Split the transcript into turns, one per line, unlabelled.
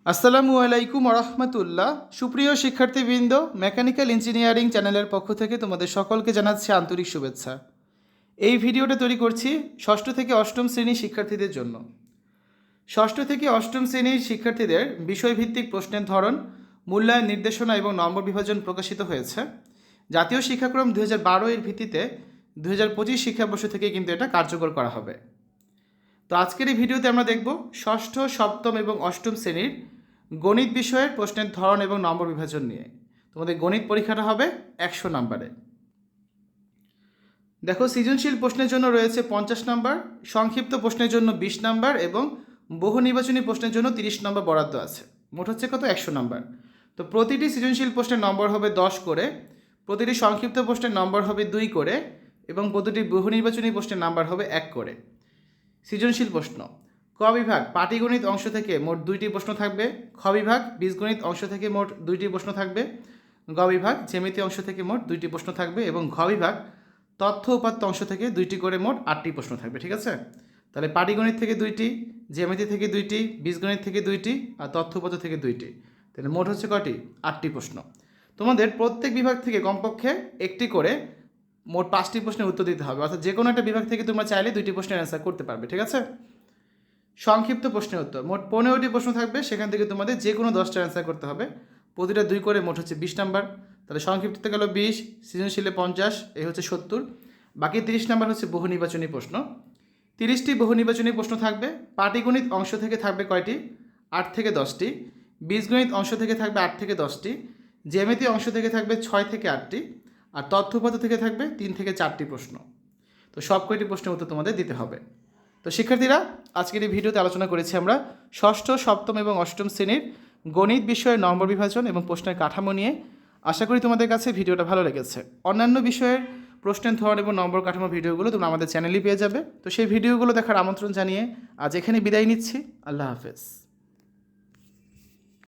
আসসালামু আলাইকুম রহমতুল্লাহ। সুপ্রিয় শিক্ষার্থীবৃন্দ, মেকানিক্যাল ইঞ্জিনিয়ারিং চ্যানেলের পক্ষ থেকে তোমাদের সকলকে জানাচ্ছি আন্তরিক শুভেচ্ছা। এই ভিডিওটা তৈরি করছি ষষ্ঠ থেকে অষ্টম শ্রেণীর শিক্ষার্থীদের জন্য। ষষ্ঠ থেকে অষ্টম শ্রেণীর শিক্ষার্থীদের বিষয়ভিত্তিক প্রশ্নের ধরন, মূল্যায়ন নির্দেশনা এবং নম্বর বিভাজন প্রকাশিত হয়েছে। জাতীয় শিক্ষাক্রম 2012 এর ভিত্তিতে 2025 শিক্ষাবর্ষ থেকে কিন্তু এটা কার্যকর করা হবে। তো আজকের এই ভিডিওতে আমরা দেখব ষষ্ঠ, সপ্তম এবং অষ্টম শ্রেণীর গণিত বিষয়ের প্রশ্নের ধরন এবং নম্বর বিভাজন নিয়ে। তোমাদের গণিত পরীক্ষাটা হবে 100 নম্বরে। দেখো, সৃজনশীল প্রশ্নের জন্য রয়েছে 50 নম্বর, সংক্ষিপ্ত প্রশ্নের জন্য 20 নম্বর এবং বহু নির্বাচনী প্রশ্নের জন্য 30 নম্বর বরাদ্দ আছে। মোট হচ্ছে কত? 100 নম্বর। তো প্রতিটি সৃজনশীল প্রশ্নের নম্বর হবে 10 করে, প্রতিটি সংক্ষিপ্ত প্রশ্নের নম্বর হবে 2 করে এবং প্রতিটি বহু নির্বাচনী প্রশ্নের নাম্বার হবে 1 করে। সৃজনশীল প্রশ্ন: ক বিভাগ পাটিগণিত অংশ থেকে মোট 2টি প্রশ্ন থাকবে। খ বিভাগ বীজগণিত অংশ থেকে মোট 2টি প্রশ্ন থাকবে। গ বিভাগ জ্যামিতি অংশ থেকে মোট 2টি প্রশ্ন থাকবে এবং ঘ বিভাগ তথ্য উপাত্ত অংশ থেকে 2টি করে মোট 8টি প্রশ্ন থাকবে। ঠিক আছে? তাহলে পাটিগণিত থেকে 2টি, জ্যামিতি থেকে 2টি, বীজগণিত থেকে 2টি আর তথ্য উপাত্ত থেকে 2টি। তাহলে মোট হচ্ছে কটি? 8টি প্রশ্ন। তোমাদের প্রত্যেক বিভাগ থেকে কমপক্ষে একটি করে মোট 5টি প্রশ্নের উত্তর দিতে হবে। অর্থাৎ যে কোনো একটা বিভাগ থেকে তোমরা চাইলে 2টি প্রশ্নের অ্যান্সার করতে পারবে। ঠিক আছে? সংক্ষিপ্ত প্রশ্নের উত্তর মোট 15টি প্রশ্ন থাকবে, সেখান থেকে তোমাদের যে কোনো 10টা অ্যান্সার করতে হবে। প্রতিটা 2 করে মোট হচ্ছে 20 নাম্বার। তাহলে সংক্ষিপ্ততে গেল 20, সৃজনশীলে 50, এই হচ্ছে 70। বাকি 30 নাম্বার হচ্ছে বহু নির্বাচনী প্রশ্ন। 30টি বহু নির্বাচনী প্রশ্ন থাকবে। পাটিগণিত অংশ থেকে থাকবে কয়টি? 8 থেকে 10টি। বীজগণিত অংশ থেকে থাকবে 8 থেকে 10টি। জ্যামিতি অংশ থেকে থাকবে 6 থেকে 8টি। আর তথ্য উপাত্ত থেকে থাকবে 3 থেকে 4টি প্রশ্ন। তো সব কয়টি প্রশ্নের উত্তর তোমাদের দিতে হবে। তো শিক্ষার্থীরা, আজকের এই ভিডিওতে আলোচনা করেছি আমরা ষষ্ঠ, সপ্তম এবং অষ্টম শ্রেণীর গণিত বিষয়ের নম্বর বিভাজন এবং প্রশ্নের কাঠামো নিয়ে। আশা করি তোমাদের কাছে ভিডিওটা ভালো লেগেছে। অন্যান্য বিষয়ের প্রশ্নের ধরন এবং নম্বর কাঠামো ভিডিওগুলো তোমরা আমাদের চ্যানেলেই পেয়ে যাবে। তো সেই ভিডিওগুলো দেখার আমন্ত্রণ জানিয়ে আজ এখানে বিদায় নিচ্ছি। আল্লাহ হাফেজ।